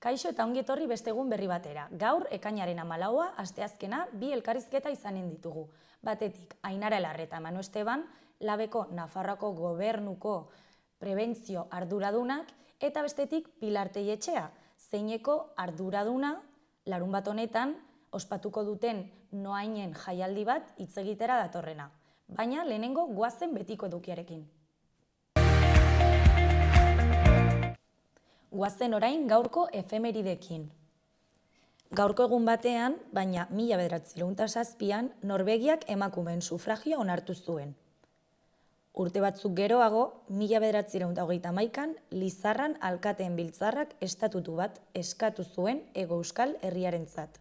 Kaixo eta ongi etorri beste egun berri batera. Gaur, ekainaren 14a, asteazkena, bi elkarrizketa izanen ditugu. Batetik, Ainara Larreta Manu Esteban, Labeko Nafarroako Gobernuko prebentzio arduradunak, eta bestetik Pilar Telletxea, zeineko arduraduna, larunbat honetan, ospatuko duten noainen jaialdi bat hitz egitera datorrena. Baina lehenengo goazen betiko edukiarekin. Goazen orain gaurko efemeridekin. Gaurko egun batean, baina 1907an, Norvegiak emakumeen sufragioa onartu zuen. Urte batzuk geroago, 1931an, Lizarran alkateen biltzarrak estatutu bat eskatu zuen Hego Euskal Herriarentzat.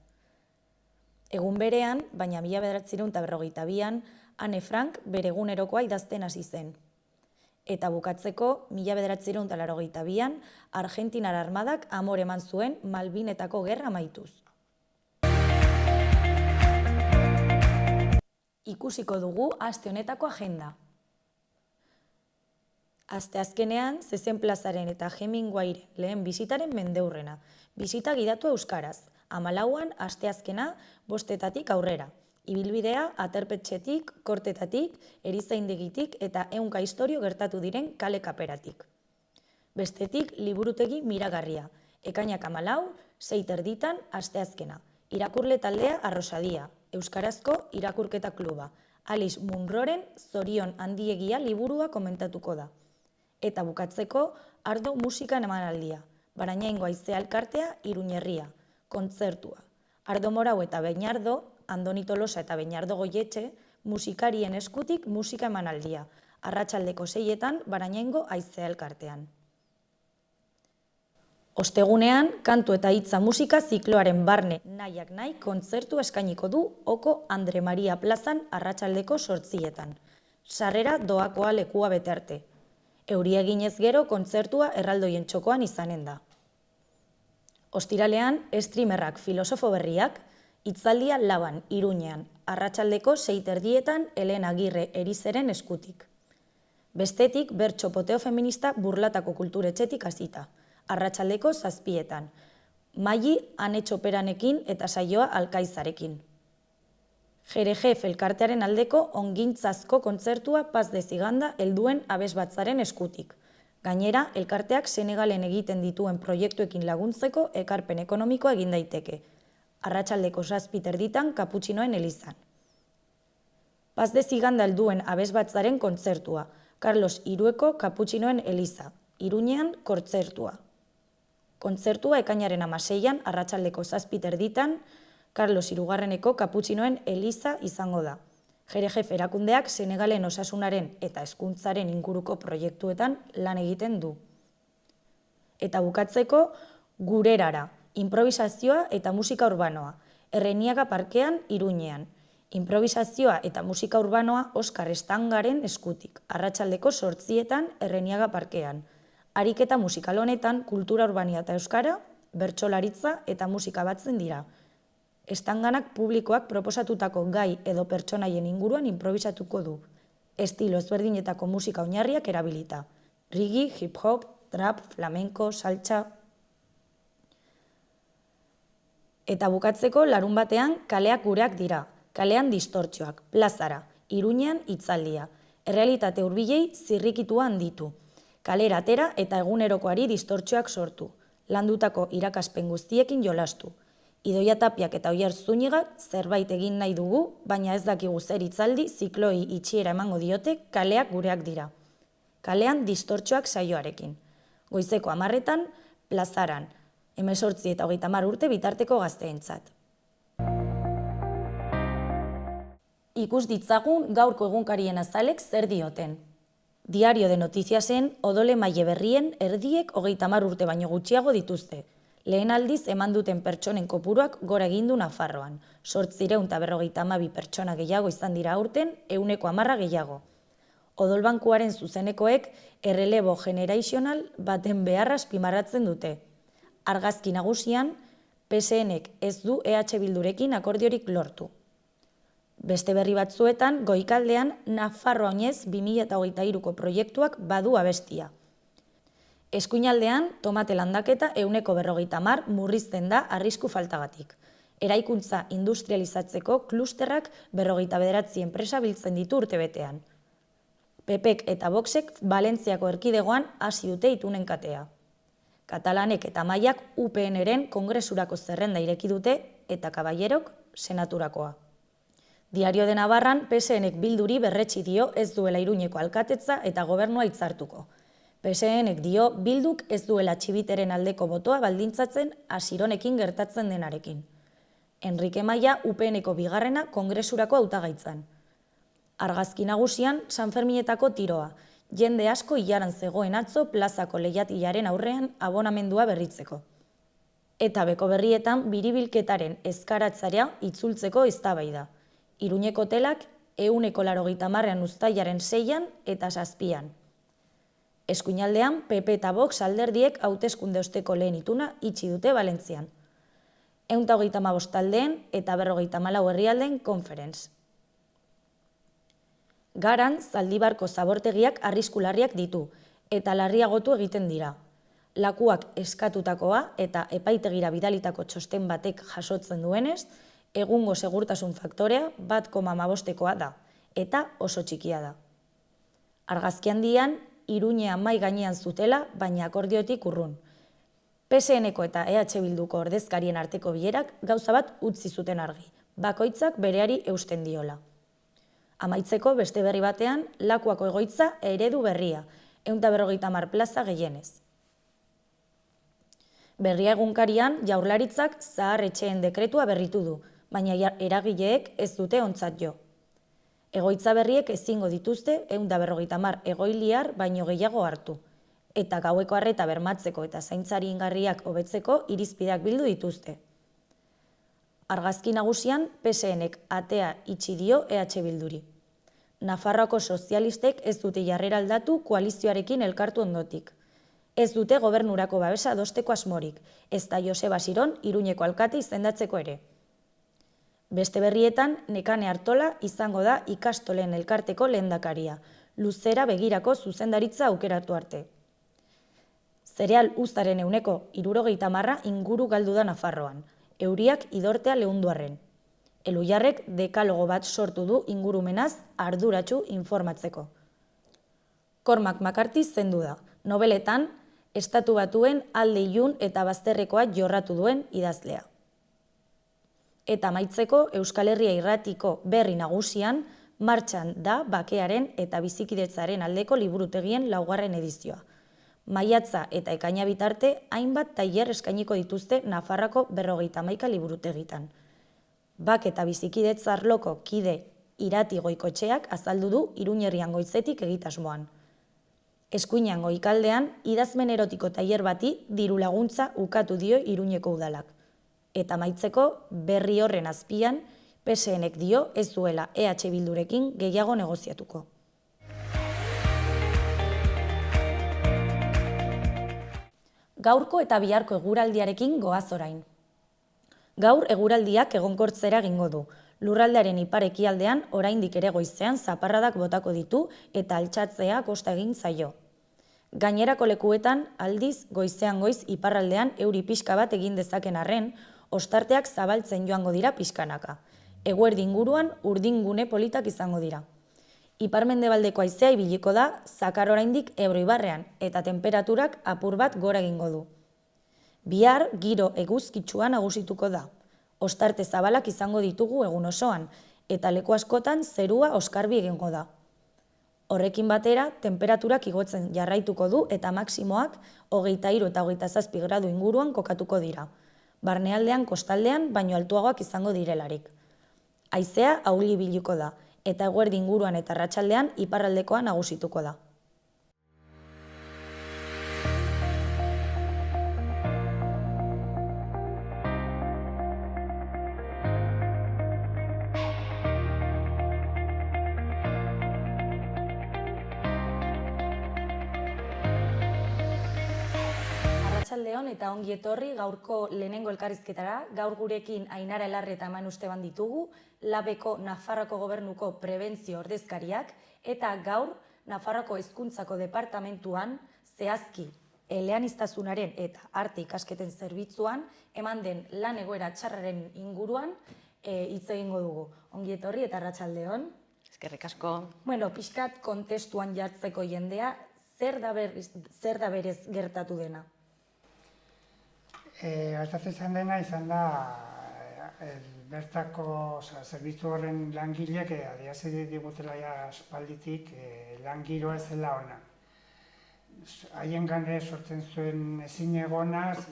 Egun berean, baina 1942an, Anne Frank bere egunerokoa idazten hasi zen. Eta bukatzeko, 1982an, Argentinar armadak amore eman zuen Malbinetako gerra amaituz. Ikusiko dugu aste honetako agenda. Asteazkenean, Zezen plazaren eta Hemingwayren lehen bisitaren mendeurrena. Bisita gidatu euskaraz, 14an asteazkena 5:00 aurrera. Ibilbidea aterpetxetik, kortetatik, erizaindegitik eta ehunka istorio gertatu diren kale kaperatik. Bestetik, liburutegi miragarria. Ekainak 14, 6:30 asteazkena. Irakurle taldea Arrosadia, euskarazko irakurketa kluba. Alice Munroren Zorion handiegia liburua komentatuko da. Eta bukatzeko, Ardo musikan emanaldia. Barainaingo Haizea elkartea Iruñerria, kontzertua. Ardo Morau eta Beñardo, Andoni Tolosa eta Beñardo Goietxe, musikarien eskutik musika emanaldia. Arratsaldeko 6etan Barainaingo Haizea elkartean. Ostegunean, kantu eta hitza musika zikloaren barne nahiak nahi kontzertua eskainiko du Oko Andre Maria plazan arratsaldeko 8etan. Sarrera doakoa lekua bete arte. Euria eginez gero kontzertua erraldoien txokoan izanen da. Ostiralean, streamerrak filosofo berriak, hitzaldia Laban, Iruñean, arratsaldeko 6:30 Elena Agirre Erizeren eskutik. Bestetik, bertso poteo feminista Burlatako kulturetxetik hasita, arratsaldeko 7:00, Maili Ane Txoperanekin eta saioa Alkaizarekin. Jerejef elkartearen aldeko ongintzazko kontzertua Paz de Ziganda helduen abesbatzaren eskutik. Gainera, elkarteak Senegalen egiten dituen proiektuekin laguntzeko ekarpen ekonomikoa egin daiteke. Arratsaldeko 7:30 Kaputxinoen elizan. Paz de Ziganda helduen abesbatzaren kontzertua, Carlos Irueko Kaputxinoen eliza, Iruñean kontzertua. Kontzertua ekainaren 16an arratsaldeko 7:30 Carlos Hirugarreneko Kaputxinoen eliza izango da. Jerejef erakundeak Senegalen osasunaren eta hezkuntzaren inguruko proiektuetan lan egiten du. Eta bukatzeko, Gurerara, improvisazioa eta musika urbanoa, Erreniaga parkean Iruñean. Improvisazioa eta musika urbanoa Oskar Estangaren eskutik, arratsaldeko 8etan Erreniaga parkean. Ariketa musikal honetan kultura urbania eta euskara, bertsolaritza eta musika batzen dira. Estanganak publikoak proposatutako gai edo pertsonaien inguruan improvisatuko du. Estilo ezberdinetako musika oinarriak erabilita. Reggae, hip-hop, trap, flamenko, saltsa. Eta bukatzeko larunbatean kaleak gureak dira. Kalean distortzioak, plazara, Iruñean hitzaldia. Errealitate hurbilei zirrikitua handitu. Kalera atera eta egunerokoari distortzioak sortu. Landutako irakaspen guztiekin jolastu. Idoia Tapiak eta Oier Zunigak zerbait egin nahi dugu, baina ez dakigu zer hitzaldi zikloi itxiera emango diote kaleak gureak dira. Kalean distortzioak saioarekin. Goizeko 10etan, plazaran, 18 eta 30 urte bitarteko gazteentzat. Ikus ditzagun gaurko egunkarien azalek zer dioten. Diario de Notiziasen Odole Maile Berrien erdiek 30 urte baino gutxiago dituzte. Lehen aldiz eman duten pertsonen kopuruak gora egin du Nafarroan. 852 pertsona gehiago izan dira aurten, 10% gehiago. Odolbankuaren zuzenekoek errelebo generational baten beharra azpimarratzen dute. Argazki nagusian, PSNek ez du EH Bildurekin akordiorik lortu. Beste berri batzuetan, goikaldean Nafarroa oinez 2023ko proiektuak badu abestia. Eskuinaldean, tomate landaketa 40% murrizten da arrisku faltagatik. Eraikuntza industrializatzeko klusterrak 59 enpresa biltzen ditu urtebetean. PPek eta Voxek Valentziako erkidegoan hasi dute itunen katea. Katalanek eta Maiak UPNren kongresurako zerrenda ireki dute eta Kaballerok senaturakoa. Diario de Navarran PSNek Bilduri berretsi dio ez duela Iruñeko alkatetza eta gobernua hitzartuko. PSNek dio Bilduk ez duela Txibiteren aldeko botoa baldintzatzen Asironekin gertatzen denarekin. Enrique Maia UPNeko bigarrena kongresurako hautagaitzan. Argazki nagusian Sanferminetako tiroa, jende asko ilaran zegoen atzo plazako lehiatilaren aurrean abonamendua berritzeko. Eta beko berrietan biribilketaren ezkaratzarea itzultzeko eztabaida. Iruñeko hotelak 180 uztailaren 6an eta 7an. Eskuinaldean, PP eta Vox alderdiek hauteskunde osteko lehen ituna itxi dute Valentzian. 135 taldeen eta 54 herrialdeen konferentz. Garan, Zaldibarko zabortegiak arriskularriak ditu eta larriagotu egiten dira. Lakuak eskatutakoa eta epaitegira bidalitako txosten batek jasotzen duenez, egungo segurtasun faktorea 1,5koa da eta oso txikia da. Argazki handian, Iruñean mai gainean zutela, baina akordiotik urrun. PSNeko eta EH Bilduko ordezkarien arteko bilerak gauza bat utzi zuten argi, bakoitzak bereari eusten diola. Amaitzeko beste berri batean, Lakuako egoitza eredu berria, 150 plaza gehienez. Berria egunkarian, Jaurlaritzak zahar etxeen dekretua berritu du, baina eragileek ez dute ontzat jo. Egoitza berriek ezingo dituzte 150 egoiliar baino gehiago hartu, eta gaueko arreta bermatzeko eta zaintzari ingarriak hobetzeko irizpideak bildu dituzte. Argazki nagusian, PSNek atea itxi dio EH Bilduri. Nafarroako sozialistek ez dute jarrera aldatu koalizioarekin elkartu ondotik. Ez dute gobernurako babesa adosteko asmorik, ez da Joseba Asiron Iruñeko alkate izendatzeko ere. Beste berrietan, Nekane Artola izango da ikastolen elkarteko lehendakaria, luzera begirako zuzendaritza aukeratu arte. Zereal uztaren 70% inguru galdu da Nafarroan, euriak idortea leundu arren. Elujarrek dekalogo bat sortu du ingurumenaz arduratsu informatzeko. Cormac McCarthy zendu da, nobeletan, Estatu Batuen alde ilun eta bazterrekoa jorratu duen idazlea. Eta amaitzeko Euskal Herria irratiko berri nagusian, martxan da bakearen eta bizikidetzaren aldeko liburutegien 4. edizioa. Maiatza eta ekaina bitarte, hainbat tailer eskainiko dituzte Nafarroako 51 liburutegitan. Bake eta bizikidetza arloko kide Irati Goikotxeak azaldu du Iruñerrian goizetik egitasmoan. Eskuinean Goikaldean, idazmen erotiko tailer bati diru laguntza ukatu dio Iruñeko udalak. Eta amaitzeko berri horren azpian, PSNek dio ez duela EH Bildurekin gehiago negoziatuko. Gaurko eta biharko eguraldiarekin goaz orain. Gaur eguraldiak egonkortzera egingo du. Lurraldearen ipar-ekialdean oraindik ere goizean zaparradak botako ditu eta altxatzea kosta egin zaio. Gainerako lekuetan aldiz goizean goiz iparraldean euri pixka bat egin dezaken arren, ostarteak zabaltzen joango dira pixkanaka. Eguerdi inguruan urdingune politak izango dira. Ipar-mendebaldeko haizea ibiliko da zakar oraindik Ebro ibarrean eta tenperaturak apur bat gora egingo du. Bihar giro eguzkitsua nagusituko da. Ostarte zabalak izango ditugu egun osoan eta leku askotan zerua oskarbi egingo da. Horrekin batera, tenperaturak igotzen jarraituko du eta maksimoak 23 eta 27 gradu inguruan kokatuko dira. Barnealdean kostaldean baino altuagoak izango direlarik. Haizea ahuli ibiliko da eta eguerdi inguruan eta arratsaldean iparraldekoa nagusituko da. Arratsaldeon eta ongi etorri gaurko lehenengo elkarrizketara. Gaur gurekin Ainara Elarre eta Manu Esteban ditugu, Labeko Nafarroako Gobernuko prebentzio ordezkariak, eta gaur Nafarroako Hezkuntzako Departamentuan zehazki eleaniztasunaren eta arte ikasketen zerbitzuan eman den lan egoera txarraren inguruan hitz egingo dugu. Ongi etorri eta arratsalde on. Eskerrik asko. Bueno, pixkat kontestuan jartzeko jendea, zer da berez gertatu dena? Gertatzen izan dena izan da bertako zerbitzu horren langileak adierazi digutela aspalditik lan giroa ez zela ona. Haiengan ere sortzen zuen ezinegonaz,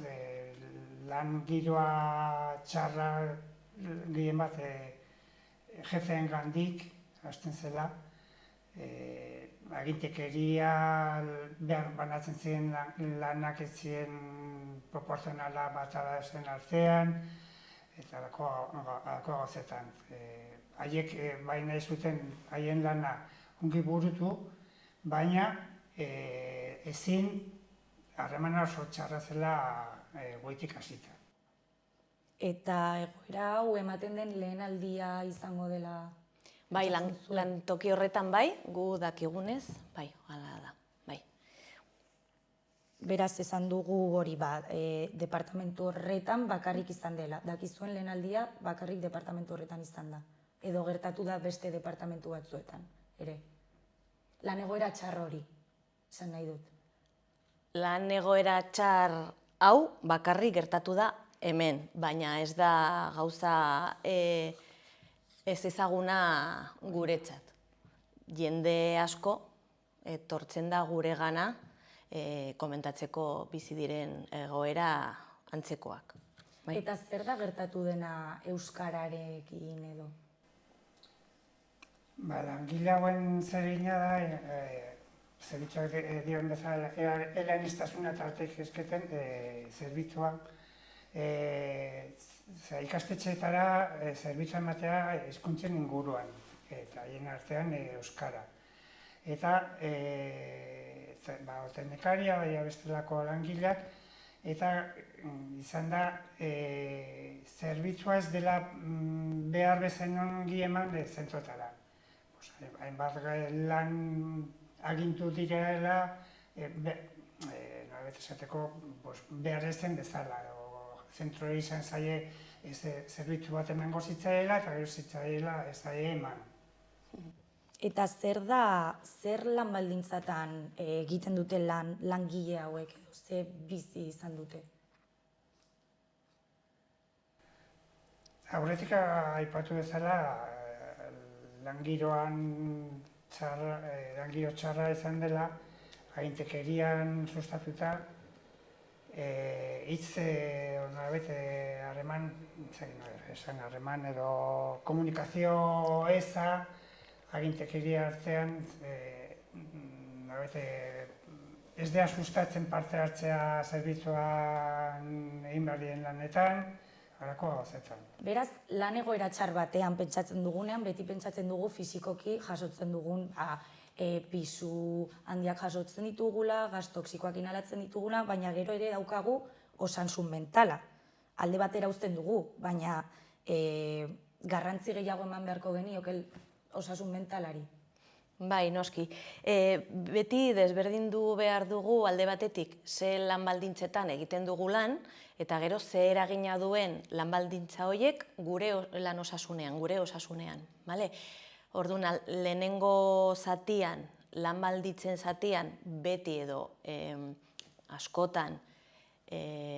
lan giroa txarra gehien bat jefeengandik hasten zela. Agintekeria banatzen ziren lanak ez ziren proporzionala bata zen artean, eta alako gauzetan. Haiek bai nahi zuten haien lana ongi burutu, baina ezin harremana oso txarra zela goitik hasita. Eta egoera hau ematen den lehen aldia izango dela? Bai, lan toki horretan bai, gu dakigunez, bai, hala da, bai. Beraz, esan dugu hori departamentu horretan bakarrik izan dela. Dakizuen lehen aldia bakarrik departamentu horretan izan da. Edo gertatu da beste departamentu batzuetan, ere. Lan egoera txar hori, esan nahi dut. Lan egoera txar hau bakarrik gertatu da hemen, baina ez da gauza ez ezaguna guretzat. Jende asko etortzen da guregana komentatzeko bizi diren egoera antzekoak. Eta zer da gertatu dena euskararekin edo? Langile hauen zeregina da, zerbitzuak dioen bezala, eleaniztasuna eta arte ikasketen zerbitzua. Ikastetxeetara zerbitzua ematea hizkuntzen inguruan, eta haien artean euskara. Eta teknikaria, baina bestelako langileak, eta izan da zerbitzua ez dela behar bezain ongi eman zentroetara. Hainbat lan agintu direla, nolabait esateko behar ez den bezala. Zentroa izan zaie zerbitzu bat emango zitzaela eta gero zitzaela ez zaie eman. Eta zer lan baldintzatan egiten dute langile hauek, ze bizi izan dute? Aurretik aipatu bezala, langiro txarra izan dela, agintekerian sustatuta, hitz harreman edo komunikazio eza agintekeria artean ez dea sustatzen parte hartzea zerbitzuan egin behar diren lanetan, halako gauzetan. Beraz, lan egoera txar batean pentsatzen dugunean, beti pentsatzen dugu fisikoki jasotzen dugun pisu handiak jasotzen ditugula, gas toxikoak inhalatzen ditugula, baina gero ere daukagu osasun mentala. Alde batera uzten dugu, baina garrantzi gehiago eman beharko genioke osasun mentalari. Bai, noski. Beti desberdindu behar dugu alde batetik ze lan baldintzetan egiten dugu lan, eta gero ze eragina duen lan baldintza horiek gure lan osasunean, gure osasunean. Orduan, lehenengo zatian, lan balditzen zatian, beti edo askotan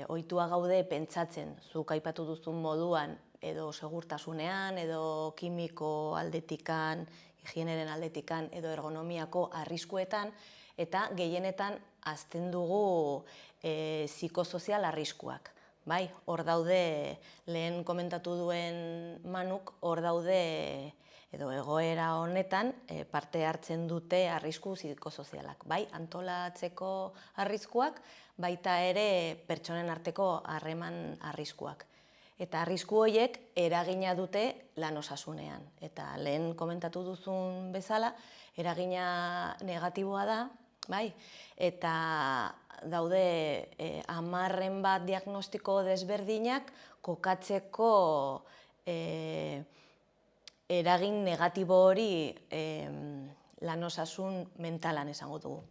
ohitua gaude pentsatzen, zuk aipatu duzun moduan, edo segurtasunean, edo kimiko aldetikan, higieneren aldetikan, edo ergonomiako arriskuetan, eta gehienetan hazten dugu psikosozial arriskuak. Bai, hor daude, lehen komentatu duen Manuk, hor daude edo egoera honetan parte hartzen dute arrisku psikosozialak. Bai, antolatzeko arriskuak, baita ere pertsonen arteko harreman arriskuak. Eta arrisku horiek eragina dute lan osasunean. Eta lehen komentatu duzun bezala, eragina negatiboa da, bai, eta daude 10 bat diagnostiko desberdinak kokatzeko eragin negatibo hori lan osasun mentalan esango dugu.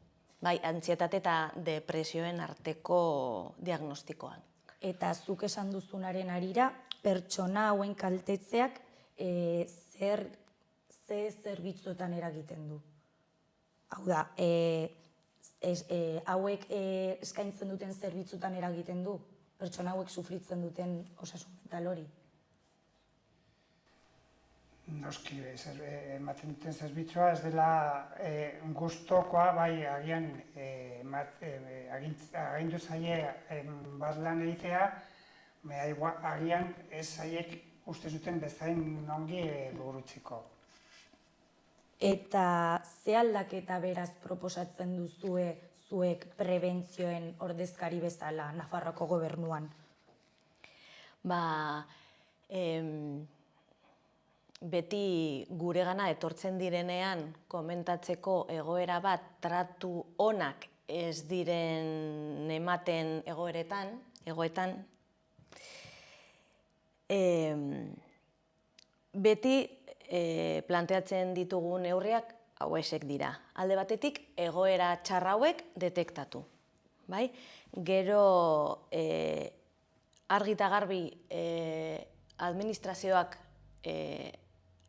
bai, antsietate eta depresioen arteko diagnostikoan. Eta zuk esan duzunaren arira, pertsona hauen kaltetzeak ze zerbitzuetan eragiten du? Hau da, hauek eskaintzen duten zerbitzuetan eragiten du? Pertsona hauek sufritzen duten osasun mental hori? Noski, ematen duten zerbitzua ez dela gustokoa, bai agian agindu zaie bat lan egitea, agian ez zaiek uste zuten bezain ongi burutzeko. Eta ze aldaketa beraz proposatzen duzue zuek prebentzioen ordezkari bezala Nafarroako gobernuan? Beti guregana etortzen direnean komentatzeko egoera bat tratu onak ez diren ematen egoetan, beti planteatzen ditugun neurriak hauexek dira. Alde batetik, egoera txar hauek detektatu. Gero, argi eta garbi administrazioak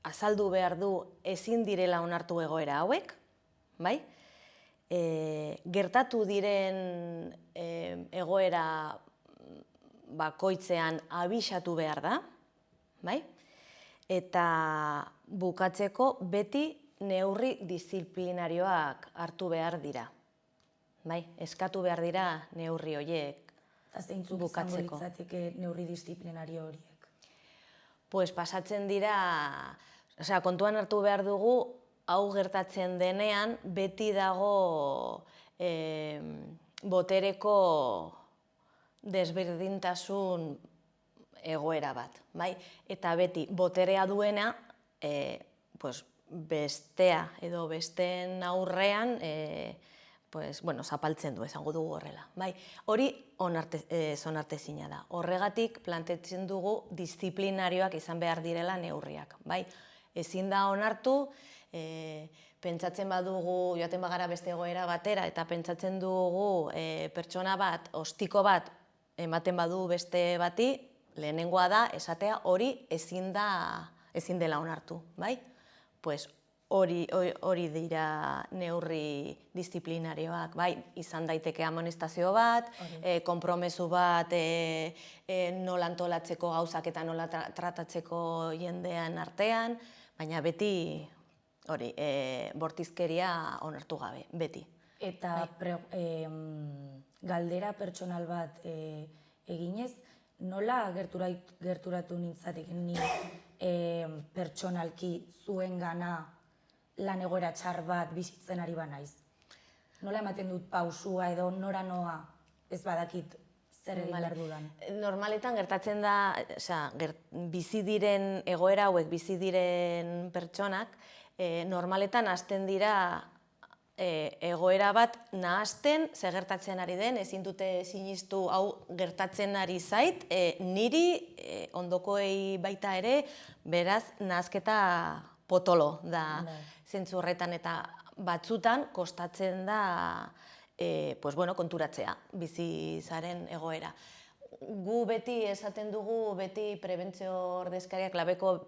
azaldu behar du ezin direla onartu egoera hauek, gertatu diren egoera bakoitzean abisatu behar da, eta bukatzeko beti neurri disiplinarioak hartu behar dira. Eskatu behar dira neurri horiek Zeintzuk izango litzateke neurri disiplinario horiek? Pasatzen dira, kontuan hartu behar dugu, hau gertatzen denean, beti dago botereko desberdintasun egoera bat. Eta beti boterea duena, bestea edo besteen aurrean zapaltzen du, esango dugu horrela. Hori onartezina da. Horregatik planteatzen dugu disiplinarioak izan behar direla neurriak. Ezin da onartu, pentsatzen badugu, joaten bagara beste egoera batera, eta pentsatzen dugu pertsona bat, ostiko bat, ematen badu beste bati, lehenengoa da, esatea hori ezin dela onartu. Hori dira neurri disiplinarioak, izan daiteke amonestazio bat, konpromesu bat nola antolatzeko gauzak eta nola tratatzeko jendean artean, baina beti hori, bortizkeria onartu gabe, beti. Eta galdera pertsonal bat eginez, nola gerturatu nintzateke ni pertsonalki zuengana lan egoera txar bat bizitzen ari banaiz? Nola ematen dut pausua edo nora noa ez badakit zer egin behar dudan? Normaletan gertatzen da, bizi diren egoera hauek bizi diren pertsonak, normaletan hasten dira egoera bat nahasten, ze gertatzen ari den, ezin dute sinistu hau gertatzen ari zait, niri ondokoei baita ere, beraz, nahasketa potolo da zentzu horretan, eta batzutan kostatzen da konturatzea bizi zaren egoera. Gu beti esaten dugu, beti prebentzio ordezkariak, labeko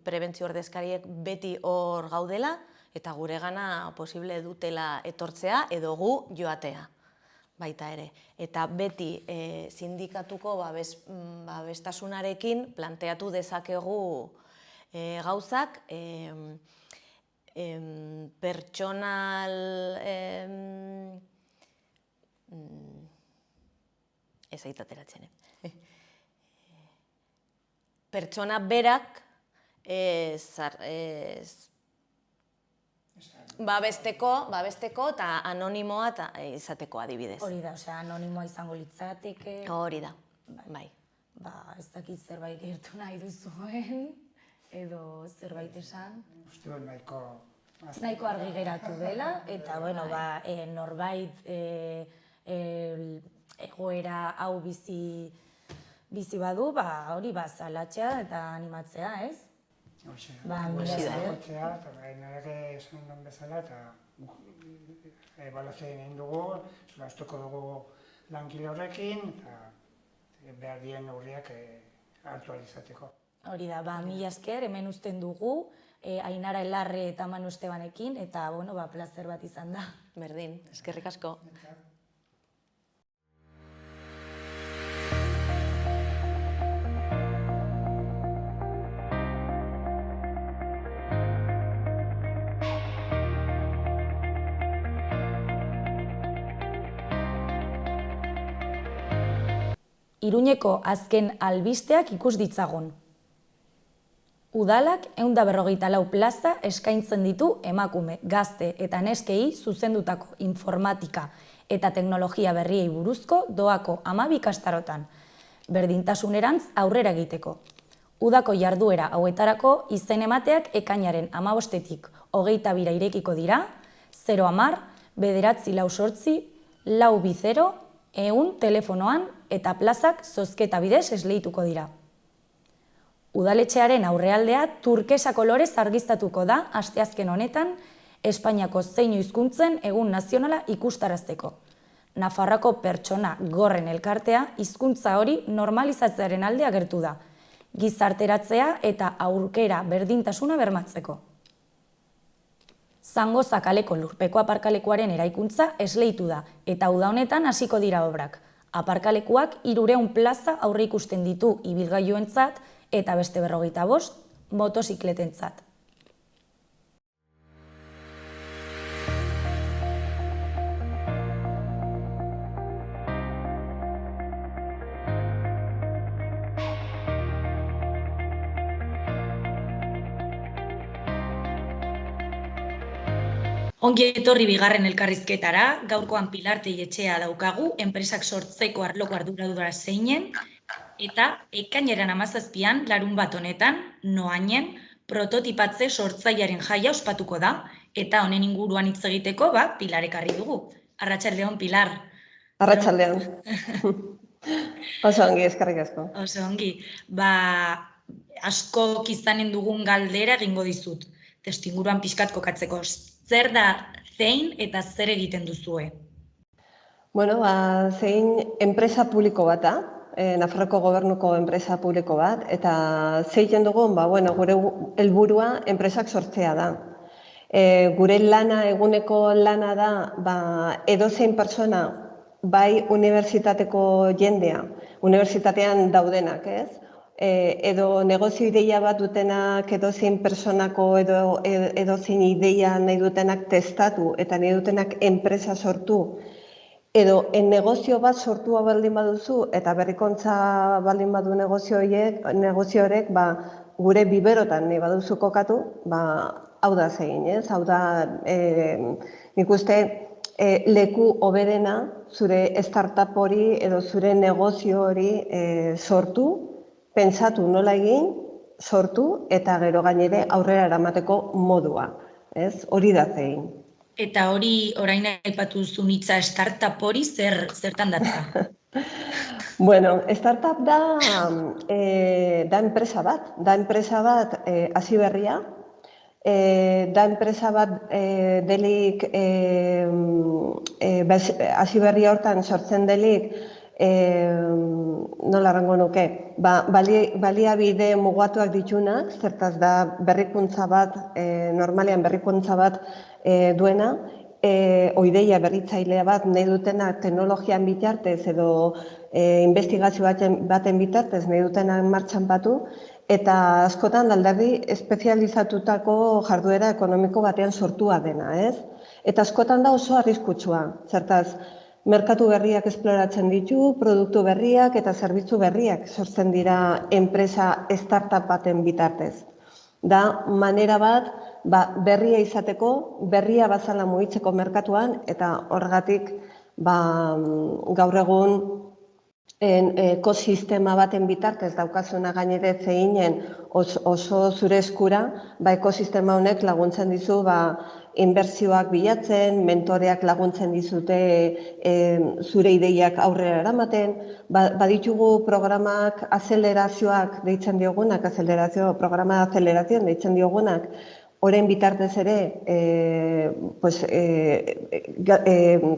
prebentzio ordezkariek beti hor gaudela, eta guregana posible dutela etortzea edo gu joatea baita ere. Eta beti sindikatuko babestasunarekin planteatu dezakegu gauzak, pertsonal ez aitateratzen, pertsona berak babesteko eta anonimoa izateko adibidez. Hori da, anonimoa izango litzateke. Hori da, bai. Ez dakit zerbait gertu nahi duzuen, edo zerbait esan. Uste dut Nahiko argi geratu dela, eta norbait egoera hau bizi badu, hori salatzea eta animatzea, ez? Ba, mila esker. Jotzea, eta gainera esan duen bezala, eta ebaluazioa egin dugu, solastuko dugu langile horrekin, eta behar dien neurriak hartu ahal izateko. Hori da, ba, mila esker, hemen uzten dugu, Ainara Elarre eta Manu Estebanekin, eta, bueno, ba, plazer bat izan da. Berdin, eskerrik asko. Iruñeko azken albisteak ikus ditzagun. Udalak 154 plaza eskaintzen ditu emakume, gazte eta neskei zuzendutako informatika eta teknologia berriei buruzko doako 12 ikastarotan, berdintasunerantz aurrera egiteko. Udako jarduera hauetarako izen emateak ekainaren 15-tik 22 irekiko dira, 010 948 420 100 telefonoan eta plazak zozketa bidez esleituko dira. Udaletxearen aurrealdea turkesa kolorez argiztatuko da asteazken honetan Espainiako zein hizkuntzen egun nazionala ikustarazteko. Nafarroako pertsona gorren elkartea hizkuntza hori normalizatzearen alde agertu da, gizarteratzea eta aurkera berdintasuna bermatzeko. Zangoza kaleko lurpeko aparkalekuaren eraikuntza esleitu da eta uda honetan hasiko dira obrak. Aparkalekuak 300 plaza aurre ikusten ditu ibilgailuentzat eta beste 45 motozikletentzat. Ongi etorri bigarren elkarrizketara, gaurkoan Pilar Telletxea daukagu, enpresak sortzeko arloko arduradura zeinen, eta ekainaren 17an, larunbat honetan, Noainen, prototipatze sortzailearen jaia ospatuko da, eta honen inguruan hitz egiteko, Pilar ekarri dugu. Arratsaldeon, Pilar. Arratsaldeon. Oso ongi, eskerrik asko. Oso ongi. Askok izanen dugun galdera egingo dizut. Testuinguruan pixkat kokatzeko. Zer da zein eta zer egiten duzue? Bueno, zein enpresa publiko bat da, Nafarroko gobernuko enpresa publiko bat, eta zeiten dugun, gure helburua enpresak sortzea da. Gure lana, eguneko lana da, edozein pertsona, bai unibertsitateko jendea, unibertsitatean daudenak, ez? Edo negozio ideia bat dutenak edozein personako edozein ideia nahi dutenak testatu eta nahi dutenak enpresa sortu, edo negozio bat sortua baldin baduzu eta berrikuntza baldin badu negozio horrek gure biberotan nahi baduzu kokatu, hau da zein, ez? Hau da, nik uste leku hoberena zure startup hori edo zure negozio hori sortu, pentsatu nola egin, sortu eta gero gainere aurrera eramateko modua, ez? Hori da zein. Eta hori orain aipatu duzun hitza startup hori zertan datza? Bueno, startup da enpresa bat hasi berria, da enpresa bat delik hasi berria hortan sortzen delik nola errango nuke, baliabide mugatuak ditunak, zertaz da berrikuntza bat, normalean berrikuntza bat duena, ideia berritzailea bat nahi dutenak teknologian bitartez edo investigazio baten bitartez nahi dutenak martxan batu, eta askotan alderdi espezializatutako jarduera ekonomiko batean sortua dena, ez? Eta askotan da oso arriskutsua, zertaz, merkatu berriak esploratzen ditu, produktu berriak eta zerbitzu berriak sortzen dira enpresa startup baten bitartez. Da manera bat berria izateko, berria bazala mugitzeko merkatuan eta horregatik gaur egun ekosistema baten bitartez daukazuna gainere zeinen oso zure eskura, ekosistema honek laguntzen dizu inbertsioak bilatzen, mentoreak laguntzen dizute zure ideiak aurrera eramaten, baditugu programak azelerazioak deitzen diogunak, programa de aceleración deitzen diogunak, orain bitartez ere,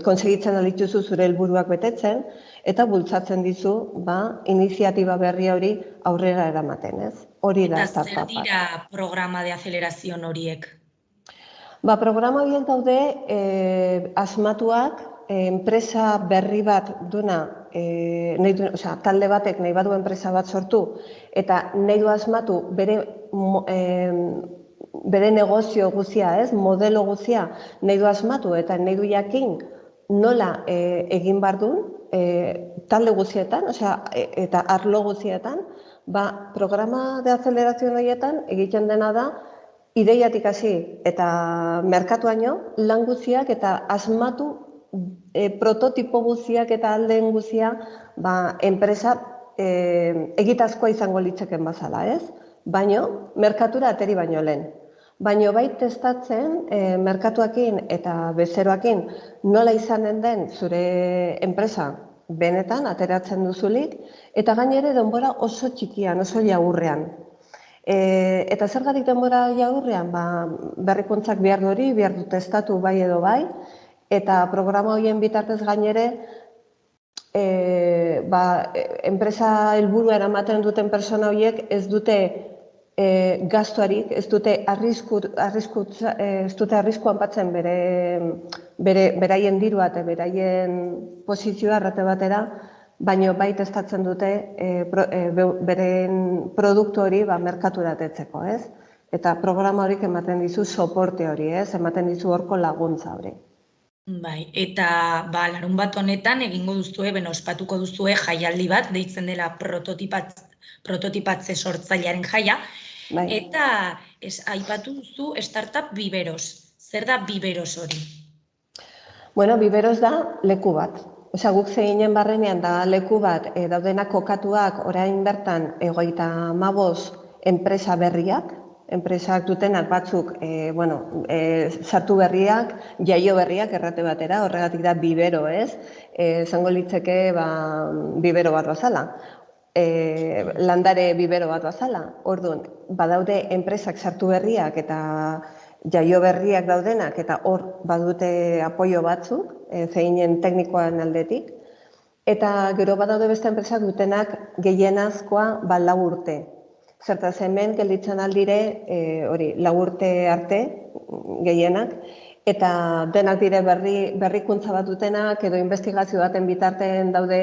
konsegitzen aldituzu zure helburuak betetzen, eta bultzatzen dizu, iniziatiba berri hori aurrera eramaten, ez? Hori da Eta zer startupak. dira programa de aceleración horiek? Programa horiek daude asmatuak, enpresa berri bat duna, talde batek nahi badu enpresa bat sortu, eta nahi du asmatu bere negozio guzia, modelo guzia nahi du asmatu eta nahi du jakin nola egin behar duen talde guzietan, eta arlo guzietan, programa de aceleración horietan egiten dena da ideiatik hasi eta merkatuaino lan guztiak eta asmatu prototipo guztiak eta aldeen guzia enpresa egitazkoa izango litzeken bazala, ez? Baino, merkatura ateri baino lehen. Baino bai testatzen merkatuakin eta bezeroakin nola izanen den zure enpresa benetan ateratzen duzulik, eta gainere denbora oso txikian, oso jaurrean. Eta zergatik denbora jaurrean, berrikuntzak behar du testatu bai edo bai, eta programa horien bitartez gainere, enpresa helburua eramaten duten pertsona horiek ez dute gastuarik, ez dute arriskuan batzen beraien dirua eta beraien posizioa errate batera, baina bai testatzen dute beren produktu hori merkatura atetzeko, ez? Eta programa horik ematen dizu soporte hori, ez? Ematen dizu horko laguntza hori. Bai, eta larunbat honetan egingo duzue, ospatuko duzue jaialdi bat, deitzen dela prototipatze sortzailearen jaia, eta aipatu duzu startup Biberos. Zer da Biberos hori? Bueno, Biberos da leku bat. Guk zeginen barrenean da leku bat daudenak kokatuak orain bertan 35 enpresa berriak, enpresak dutenak batzuk, sartu berriak, jaio berriak errate batera, horregatik da Bibero, ez? Zango litzeke Bibero bat bazala, landare Bibero bat bazala. Orduan, badaude enpresak sartu berriak eta jaio berriak daudenak, eta hor badute apoio batzuk, zeinen teknikoan aldetik, eta gero badaude beste enpresak dutenak gehienazkoa 4 urte. Zertaz hemen gelditzen aldire, 4 urte arte gehienak, eta denak dire berrikuntza bat dutenak, edo investigazio baten bitartean daude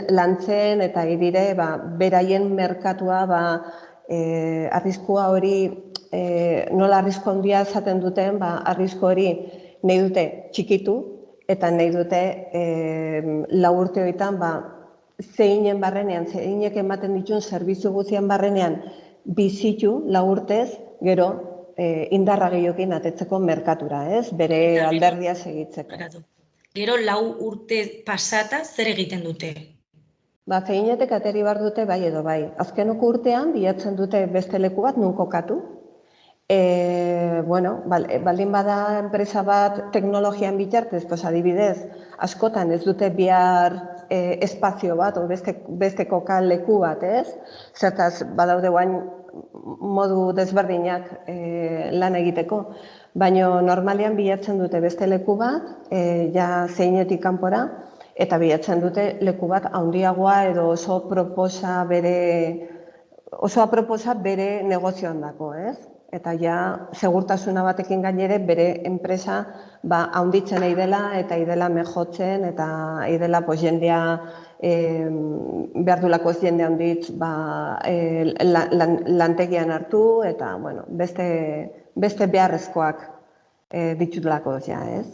lantzen, eta dire beraien merkatua arriskua hori, nola arrisku handia esaten duten, arrisku hori nahi dute txikitu, eta nahi dute 4 urte horietan zeinen barrenean, zeinek ematen dituen zerbitzu guztien barrenean bizitu 4 urtez, gero indarra gehiokin atetzeko merkatura, ez? Bere alderdia segitzeko. Gero 4 urte pasata zer egiten dute? Zeinetek ateri behar dute bai edo bai. Azkenoko urtean bilatzen dute beste leku bat nun kokatu. Baldin bada enpresa bat teknologian bitartez, adibidez, askotan ez dute behar espazio bat, beste koka leku bat, ez? Zertaz, badaude guain modu desberdinak lan egiteko. Baina normalean bilatzen dute beste leku bat, zeinetik kanpora, eta bilatzen dute leku bat handiagoa edo oso aproposa bere negozioan dako, ez? Eta segurtasuna batekin gainere bere enpresa handitzen nahi dela eta idela mejotzen eta idela jendea behar dulako jende handitz lantegian hartu eta beste beharrezkoak ditutulako, ez?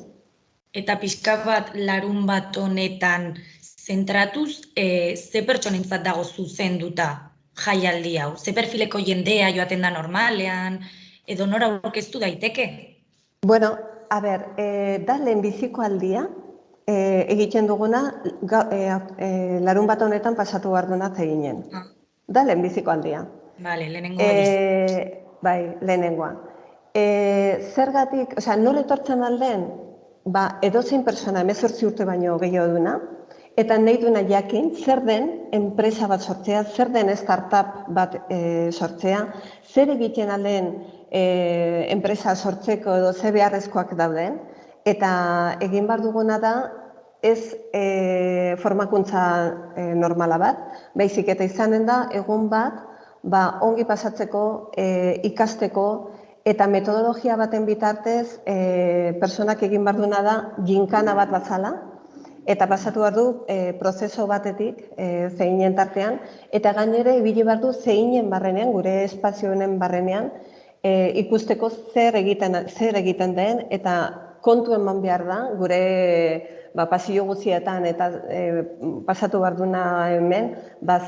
Eta pixka bat larunbat honetan zentratuz, ze pertsonentzat dago zuzenduta jaialdi hau? Ze perfileko jendea joaten da normalean, edo nora aurkeztu daiteke? Bueno, da lehenbiziko aldia, egiten duguna, larunbat honetan pasatu behar duna zeginen. Da lehenbiziko aldia. Bale, lehenengo aldiz. Bai, lehenengoa. Zergatik, nor etortzen alden, edozein persona 18 urte baino gehiago duna, eta nahi duna jakin, zer den enpresa bat sortzea, zer den startup bat sortzea, zer egiten alden enpresa sortzeko edo ze beharrezkoak dauden, eta egin behar duguna da, ez formakuntza normala bat, baizik eta izanen da, egun bat, ongi pasatzeko, ikasteko, eta metodologia baten bitartez, personak egin behar duena da, ginkana bat batzala, eta pasatu behar du prozeso batetik, zeinen tartean, eta gainera ibili behar du zeinen barrenean, gure espazioen barrenean, ikusteko zer egiten den, eta kontu eman behar da, gure pasillo guztietan eta pasatu behar duna hemen,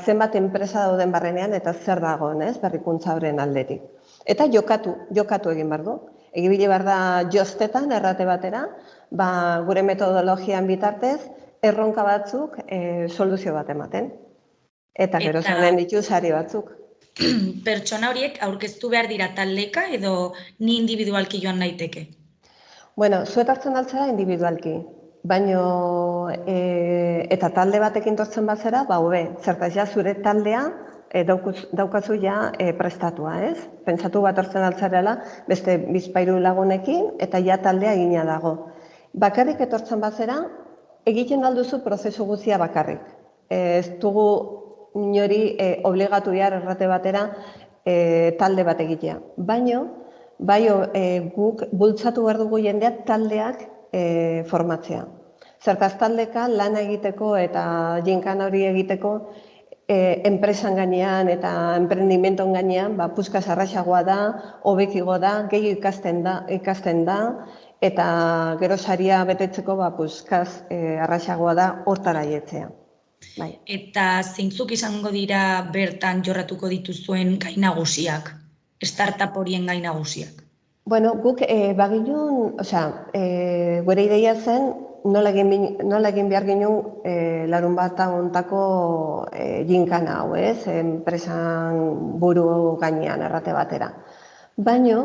zenbat enpresa dauden barrenean eta zer dagoen, berrikuntza horren aldetik. Eta jokatu egin behar du. Egibile behar da joztetan, errate batera, gure metodologian bitartez, erronka batzuk soluzio bat ematen. Eta gero zanen ditu sari batzuk. Pertsona horiek aurkeztu behar dira taldeka edo ni individualki joan naiteke? Bueno, zuet hartzen altzera individualki, baino eta talde batekin tortzen bazera, hobe, zertaz ja zure taldea daukazu ja prestatua, ez? Pentsatu bat hartzen altzarela, beste bizpairu lagunekin, eta ja taldea egina dago. Bakarrik etortzen bazera, egiten alduzu prozesu guztia bakarrik. Ez dugu inori obligatu behar errate batera talde bat egitea. Baino, guk bultzatu behar dugu jendeak taldeak formatzea. Zertaz taldeka lana egiteko eta ginkana hori egiteko enpresan gainean eta emprendimenton gainean, puskaz arrasagoa da, hobekigo da, gehi ikasten da, eta gero saria betetzeko puskaz arrasagoa da hortara jetzea. Eta zeintzuk izango dira bertan jorratuko dituzuen gai nagusiak, startup horien gai nagusiak? Bueno, guk bagilun, gure ideia zen, nola egin behar ginen larun bat ontako ginkana hau, ez? Enpresan buru gainean errate batera. Baina,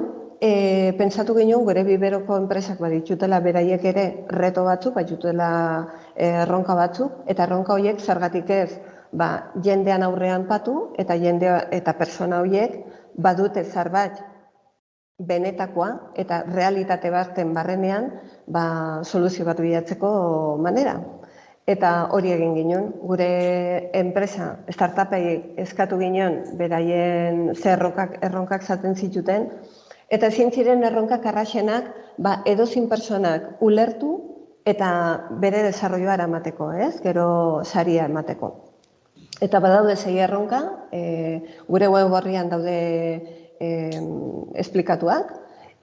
pentsatu ginen gure biberoko enpresak baditutela beraiek ere reto batzuk, baditutela erronka batzuk, eta erronka horiek zergatik ez, jendean aurrean patu, eta persona horiek badute zerbait benetakoa eta realitate baten barrenean soluzio bat bilatzeko manera. Eta hori egin ginen, gure enpresa, startupei eskatu ginen, beraien erronkak zaten zituten, eta ezin ziren erronkak arrasenak edozin personak ulertu eta bere desarroioa eramateko, gero saria emateko. Eta badaude 6 erronka, gure web orrian daude esplikatuak,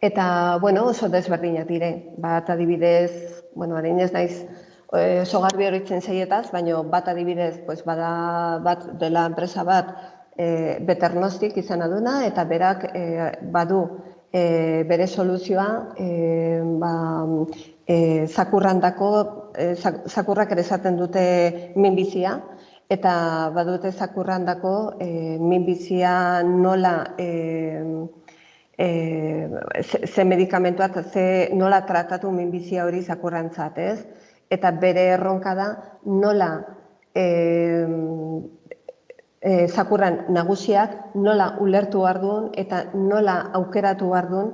eta oso desberdinak dire. Bat adibidez, hain ez naiz oso garbi horitzen zeietaz, baina bat adibidez bada bat dela enpresa bat Beternostik izan aduna, eta berak badu bere soluzioa zakurrak ere esaten dute minbizia, eta badute zakurrandako minbizia nola ze medikamentuak, nola tratatu minbizia hori zakurrantzat, ez? Eta bere erronka da nola zakurran nagusiak nola ulertu behar duen eta nola aukeratu behar duen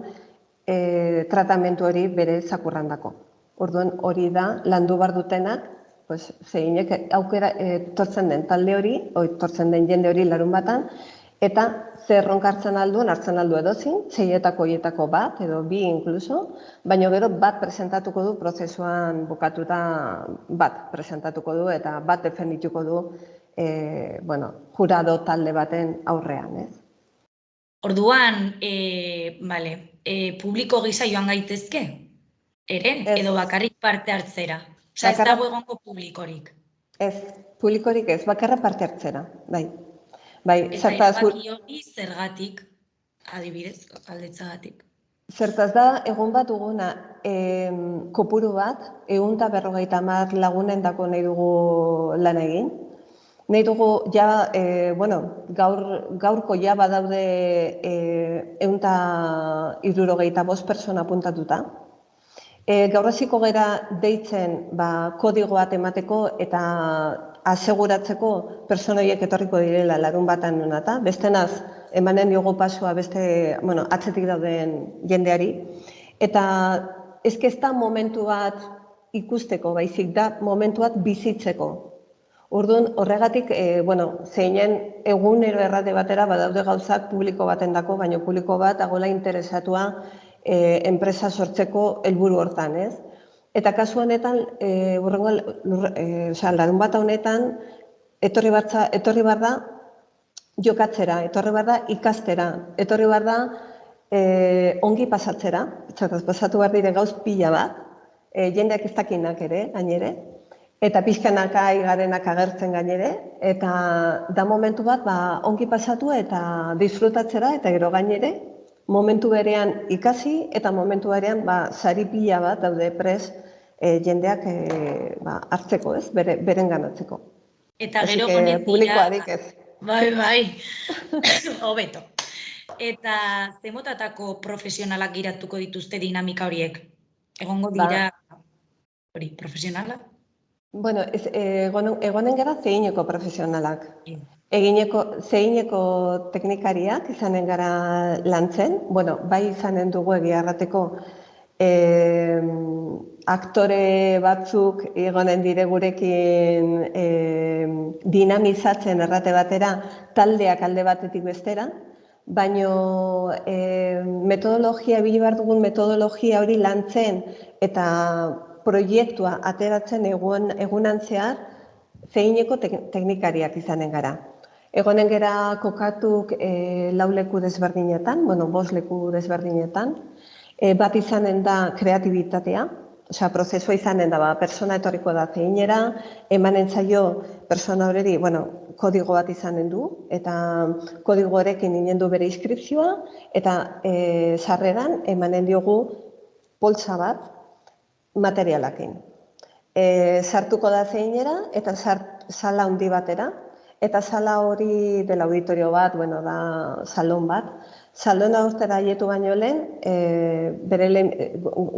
tratamentu hori bere zakurrandako. Orduan hori da landu behar dutenak, zeinek aukera tortzen den talde hori, tortzen den jende hori larun batan, eta zer erronka hartzen aldu edozin, 6etako horietako bat, edo 2 inkluso, baina gero bat presentatuko du prozesuan bukatuta bat presentatuko du eta bat defendituko du jurado talde baten aurrean, ez? Orduan, publiko gisa joan gaitezke? Ere? Edo bakarrik parte hartzera? Ez dago egongo publikorik? Ez, publikorik ez, bakarra parte hartzera, bai. Eta erabaki hori zergatik, adibidez, galdetzagatik? Zertaz da, egun bat duguna kopuru bat, 150 lagunendako nahi dugu lan egin, nahi dugu, gaurko ja badaude 175 persona apuntatuta. Gaur hasiko gera deitzen kodigo bat emateko eta aseguratzeko pertsona horiek etorriko direla larunbatan honata. Bestenaz, emanen diogu pasua beste, atzetik dauden jendeari. Eta ez da momentu bat ikusteko, baizik da momentu bat bizitzeko. Orduan, horregatik, zeinen egunero errate batera badaude gauzak publiko baten dako, baina publiko bat agola interesatua enpresa sortzeko helburu hortan, ez? Eta kasu honetan, larunbata honetan, etorri behar da jokatzera, etorri behar da ikastera, etorri behar da ongi pasatzera, pasatu behar dire gauz pila bat, jendeak ez dakinak ere, gainere, eta pixkanaka igarenak agertzen gainere, eta da momentu bat ongi pasatu eta disfrutatzera, eta gero gainere, momentu berean ikasi, eta momentu berean sari pila bat daude pres jendeak hartzeko, ez, beren ganatzeko. Eta gero honet publikoarik ez. Bai, hobeto. Eta zemotatako profesionalak giratuko dituzte dinamika horiek? Egongo dira hori, profesionala? Bueno, egonen gara zeineko profesionalak. Zeineko teknikariak izanen gara lantzen. Bai izanen dugu egia errateko aktore batzuk egonen dire gurekin dinamizatzen errate batera taldeak alde batetik bestera, baino metodologia, bili behar dugun metodologia hori lantzen eta proiektua ateratzen egunan zehar zeineko teknikariak izanen gara. Egonen gara kokatuk 4 leku desberdinetan, 5 leku desberdinetan, bat izanen da kreatibitatea, prozesua izanen da, persona etorriko da zeinera, emanen zaio persona horreri, kodigo bat izanen du, eta kodigo horrekin inen du bere inskripzioa, eta sarreran emanen diogu poltsa bat materialakin. Sartuko da zeinera, eta sala handi batera, eta sala hori dela auditorio bat, da salon bat. Salona urtera haietu baino lehen,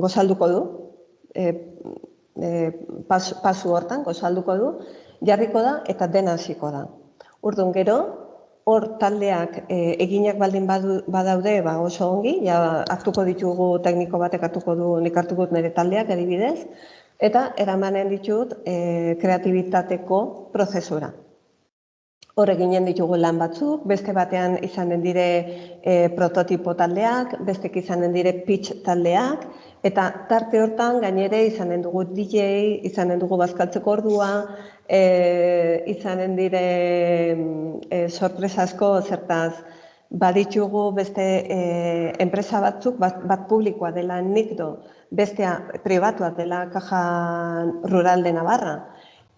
gozalduko du, pasu hortan gozalduko du, jarriko da eta dena hasiko da. Orduan gero, hor taldeak eginak baldin badaude oso ongi, hartuko ditugu tekniko batek hartuko du, nik hartuko dut nire taldeak adibidez, eta eramanen ditut kreatibitateko prozesura. Hor eginen ditugu lan batzuk, beste batean izanen dire prototipo taldeak, bestek izanen dire pitch taldeak, eta tarte hortan gainere izanen dugu DJ, izanen dugu bazkaltzeko ordua, izanen dire sorpresa asko zertaz baditugu beste enpresa batzuk, bat publikoa dela Nikdo, bestea pribatua dela Caja Rural de Navarra,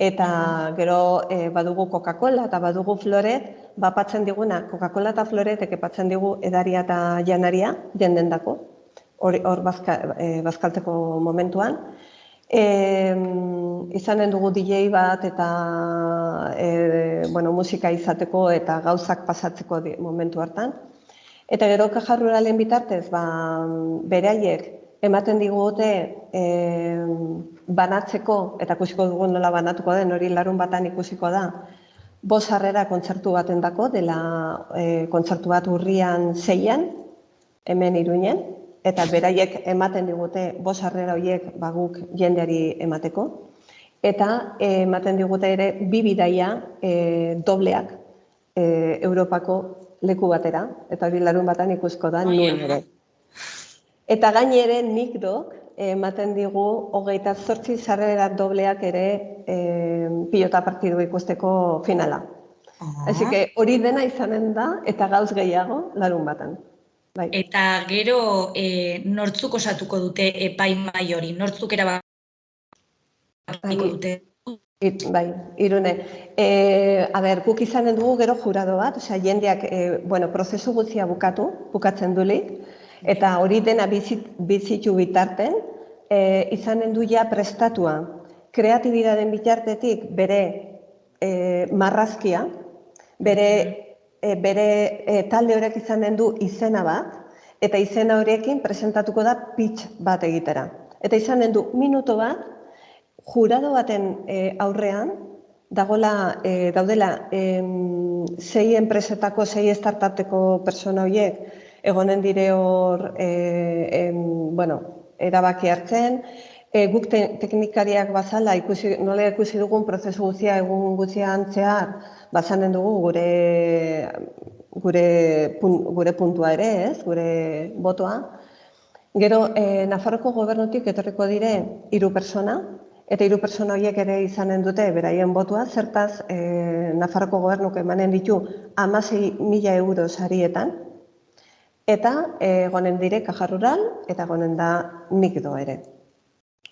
eta gero badugu Coca-Cola eta badugu Floret, bapatzen diguna Coca-Cola eta Floretek epatzen digu edaria eta janaria jendendako, hor bazkaltzeko momentuan. Izanen dugu DJ bat eta musika izateko eta gauzak pasatzeko momentu hartan. Eta gero Caja Ruralen bitartez, beraiek ematen digute banatzeko, eta ikusiko dugu nola banatuko den, hori larunbatan ikusiko da, 5 sarrera kontzertu baten dako, dela kontzertu bat urrian 6an, hemen Iruinen, eta beraiek ematen digute 5 sarrera horiek guk jendeari emateko, eta ematen digute ere 2 bidaia dobleak Europako leku batera, eta hori larunbatan ikusko da nuen ere. Eta gainere Nikdok ematen digu 28 sarrera dobleak ere pilota partidu ikusteko finala. Así que hori dena izanen da eta gauz gehiago larunbatan. Eta gero nortzuk osatuko dute epaimahai hori, nortzuk erabakiko dute? Bai, Irune. Guk izanen dugu gero jurado bat, jendeak prozesu guztia bukatzen dulik, eta hori dena bizitu bitarten, izanen du ja prestatua. Kreatibidaden bitartetik bere marrazkia, bere talde horrek izanen du izena bat, eta izena horiekin presentatuko da pitch bat egitera. Eta izanen du minuto bat, jurado baten aurrean, daudela 6 enpresetako, 6 startupeko persona horiek egonen dire hor erabaki hartzen. Guk teknikariak bazala nola ikusi dugun prozesu guztia egun guztian zehar bazanen dugu gure puntua ere, gure botoa. Gero, Nafarroko gobernutik etorriko dire 3 persona, eta 3 persona horiek ere izanen dute beraien botua, zertaz Nafarroko gobernuk emanen ditu 16.000 euro sarietan, eta egonen dire Caja Rural, eta egonen da Nikdo ere.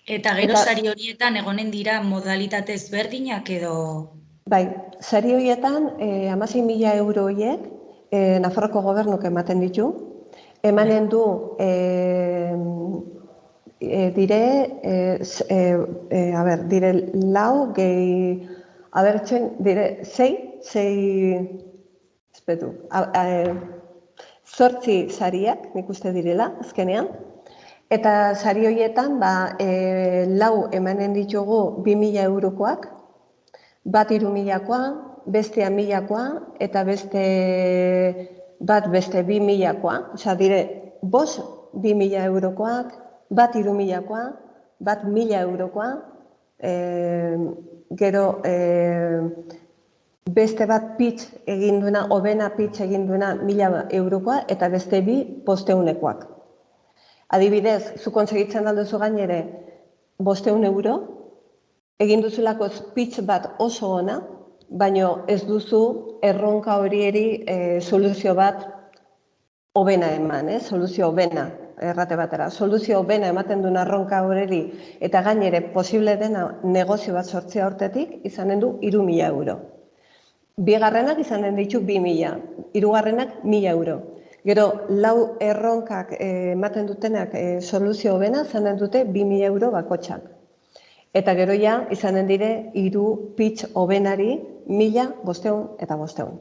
Eta gero sari horietan egonen dira modalitate ezberdinak edo... Bai, sari horietan 16.000 euro horiek Nafarroko gobernuk ematen ditu, emanen du dire 8 sariak, nik uste direla, azkenean. Eta sari horietan, 4 emanen ditugu 2.000 eurokoak, bat 3.000koa, beste 1.000koa, eta bat beste 2.000koa. Osa, dire, 5 2.000 eurokoak, bat 3.000koa, bat 1.000 eurokoa, gero beste bat pitch egin duena, hobena pitch egin duena 1.000 eurokoa, eta beste 2 500koak. Adibidez, zu konsegitzen alduzu gainere 500 euro, egin duzulako pitch bat oso ona, baina ez duzu erronka horieri soluzio bat hobena eman, soluzio hobena, errate batera. Soluzio hobena ematen duen erronka horieri eta gainere posible dena negozio bat sortzea hortetik izanen du 3.000 euro. Bigarrenak izanen ditu 2.000, hirugarrenak 1.000 euro. Gero, 4 erronkak ematen dutenak soluzio hobena izanen dute 2.000 euro bakotxak. Eta gero ja, izanen dire, 3 pitch hobenari 1.000, 500 eta 500.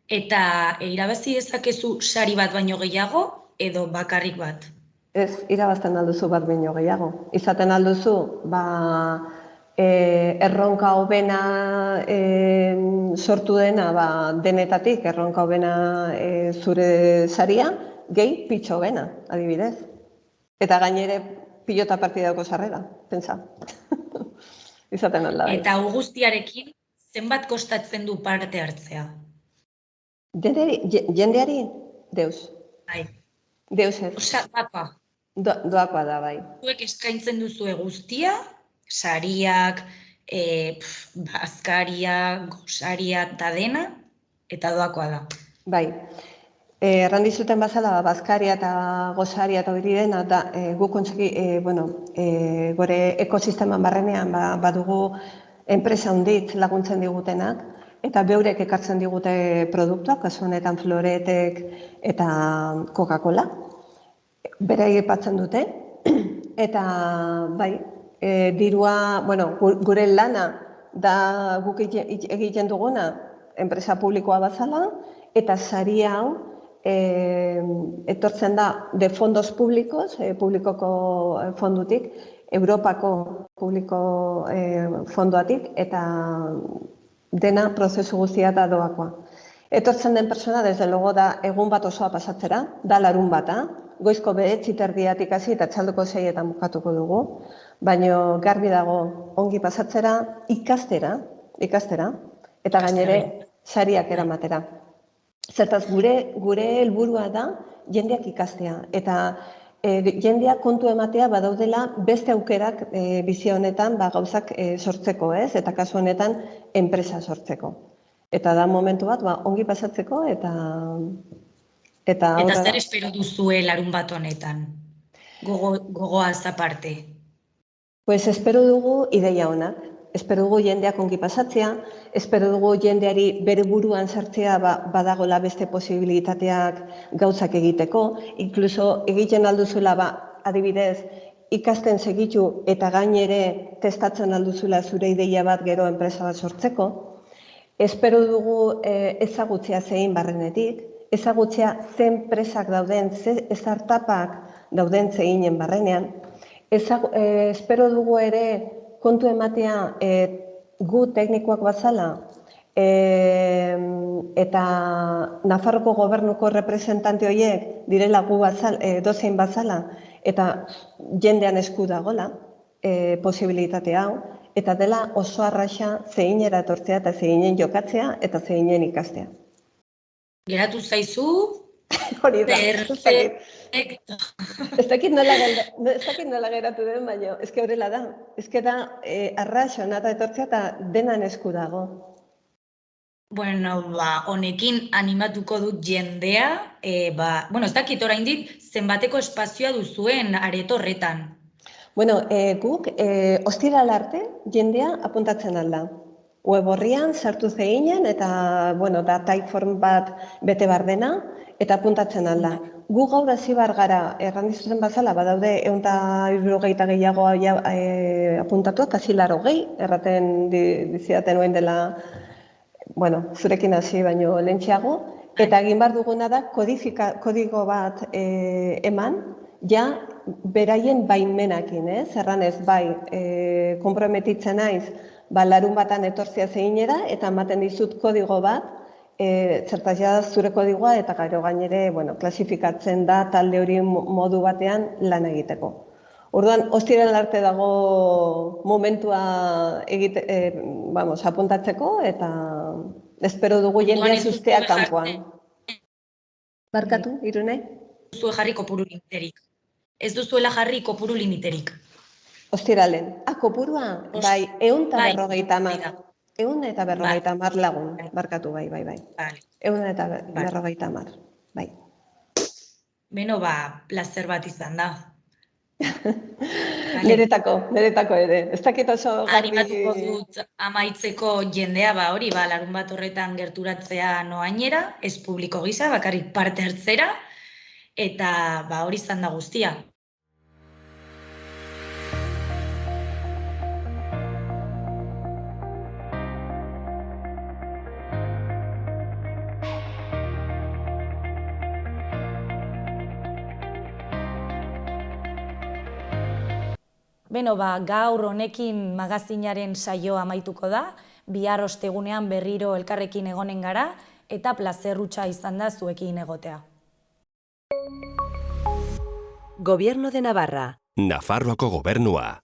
Eta irabazi dezakezu sari bat baino gehiago edo bakarrik bat? Ez, irabazten alduzu bat baino gehiago. Izaten alduzu, erronka hobena sortu dena denetatik, erronka hobena zure saria, gehi pitch hobena, adibidez. Eta gainere pilota partidako sarrera, pentsa. Izaten alda. Eta hau guztiarekin, zenbat kostatzen du parte hartzea? Jendeari, deus. Bai. Deus ez. Osa, doakoa. Doakoa da, bai. Zuek eskaintzen duzue guztia, sariak, bazkaria, gosaria eta dena, eta doakoa da. Bai. Erran dizuten bazala, bazkaria eta gosaria eta hori dena, guk kontsegi, gore ekosisteman barrenean badugu enpresa handit laguntzen digutenak, eta beurek ekartzen digute produktuak, kasu honetan Floretek eta Coca-Cola. Bera egipatzen dute, eta bai, dirua, gure lana da guk egiten duguna enpresa publikoa bazala, eta sari hau etortzen da de fondos públicos, publikoko fondutik, Europako publiko fondoatik, eta dena prozesu guztia da doakoa. Etortzen den persona, desde logo da egun bat osoa pasatzera, da larun bata, goizko 9:30 hasi eta txaldoko 6etan bukatuko dugu, baina garbi dago ongi pasatzera, ikastera, eta gainere sariak eramatera. Zertaz, gure helburua da jendeak ikastea, eta jendeak kontu ematea badaudela beste aukerak bizi honetan gauzak sortzeko, eta kasu honetan enpresa sortzeko. Eta da momentu bat ongi pasatzeko eta zer espero duzue larun bat honetan? Gogoaz aparte. Pues espero dugu ideia onak. Espero dugu jendeak ongi pasatzea, espero dugu jendeari bere buruan sartzea badagola beste posibilitateak gauzak egiteko, inkluso egiten alduzula adibidez ikasten segitu eta gainere testatzen alduzula zure ideia bat gero enpresa bat sortzeko. Espero dugu ezagutzea zein barrenetik, ezagutzea zen enpresak dauden, ze startupak dauden zeinen barrenean. Espero dugu ere kontu ematea gu teknikoak bazala, eta Nafarroko gobernuko representante horiek direla gu dozein bazala, eta jendean esku dagola posibilitate hau, eta dela oso arraxa zeinera etortzea eta zeinen jokatzea eta zeinen ikastea. Geratu zaizu, Hori da, perfecto. ez dakit nola geratu den, baina eske horrela da. Eske da arraxa nata etortzea eta denan esku dago. Bueno, honekin animatuko dut jendea, ez dakit oraindik zenbateko espazioa duzuen areto horretan. Bueno, guk ostiral arte jendea apuntatzen alda. Web horrian sartu zeinen eta, da typeform bat bete bar dena eta apuntatzen alda. Gu gaur hasi bar gara, errandizuten bazala, badaude 160 gehiago apuntatuak, hasi 80, erraten dizidaten oen dela, zurekin hasi baino lehentxeago, eta egin bar duguna da kodigo bat eman, ja beraien baimenakin, erranez bai, konprometitzen naiz, larun batan etortzea zeinera, eta ematen dizut kodigo bat, zertaz ja zure kodigoa, eta gero gainere, klasifikatzen da talde hori modu batean lan egiteko. Orduan, ostiral arte dago momentua apuntatzeko, eta espero dugu jendea sustea kanpoan. Barkatu, Irune? Ez duzuela jarri kopuru limiterik. Ez duzuela jarri kopuru limiterik. Ostiralen. Kopurua? Bai, 150. 150 lagun. Barkatu, bai. 150, bai. Beno, plazer bat izan da. Niretako ere. Ez dakit oso garbi... Animatuko dut amaitzeko jendea, hori, larun bat horretan gerturatzea noainera, ez publiko gisa, bakarrik parte hartzera, eta hori izan da guztia. Beno, gaur honekin magazinaren saioa amaituko da, bihar ostegunean berriro elkarrekin egonen gara, eta plazer hutsa izan da zuekin egotea. Gobierno de Navarra. Nafarroako gobernua.